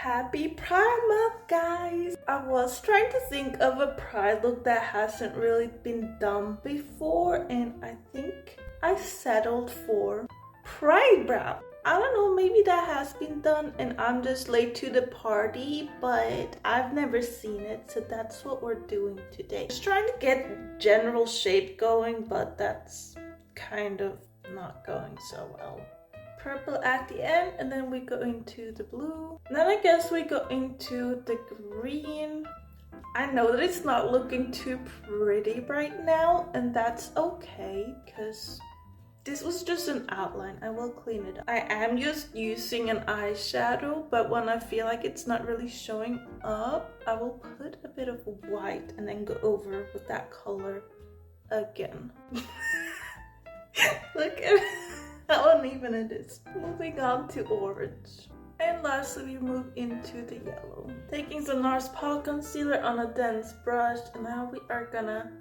Happy Pride Month, guys! I was trying to think of a pride look that hasn't really been done before, and I think I settled for Pride Brow. I don't know, maybe that has been done and I'm just late to the party, but I've never seen it, so that's what we're doing today. Just trying to get general shape going, but that's kind of not going so well. Purple at the end, and then we go into the blue, and then I guess we go into the green. I know that it's not looking too pretty right now, and that's okay because this was just an outline. I will clean it up. I am just using an eyeshadow, but when I feel like it's not really showing up, I will put a bit of white and then go over with that color again. Look at how uneven it is. Moving on to orange. And lastly, we move into the yellow. Taking some NARS Paw Concealer on a dense brush, and now we are gonna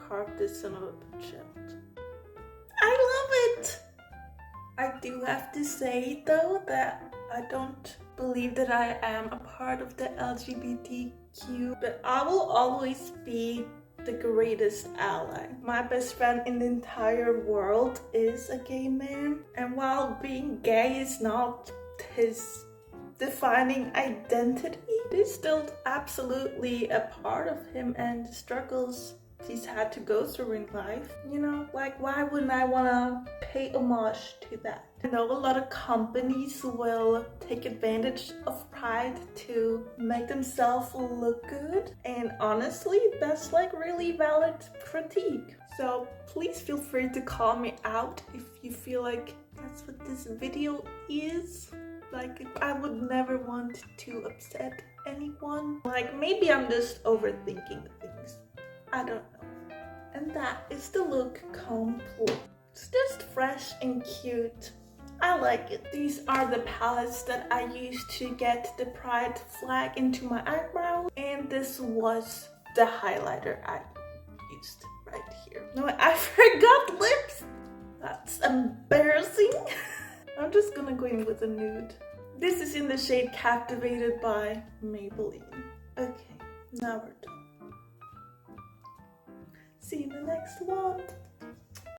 carve this son of a project. I love it! I do have to say though that I don't believe that I am a part of the LGBTQ, but I will always be the greatest ally. My best friend in the entire world is a gay man, and while being gay is not his defining identity, it is still absolutely a part of him and the struggles he's had to go through in life. You know, like why wouldn't I want to pay homage to that? I know a lot of companies will take advantage of pride to make themselves look good, and honestly that's like really valid critique. So please feel free to call me out if you feel like that's what this video is. Like, I would never want to upset anyone. Like, maybe I'm just overthinking things. I don't know. And that is the look complete. It's just fresh and cute. I like it. These are the palettes that I used to get the pride flag into my eyebrow. And this was the highlighter I used right here. No, I forgot lips. That's embarrassing. I'm just gonna go in with a nude. This is in the shade Captivated by Maybelline. Okay, now we're done. See you in the next one.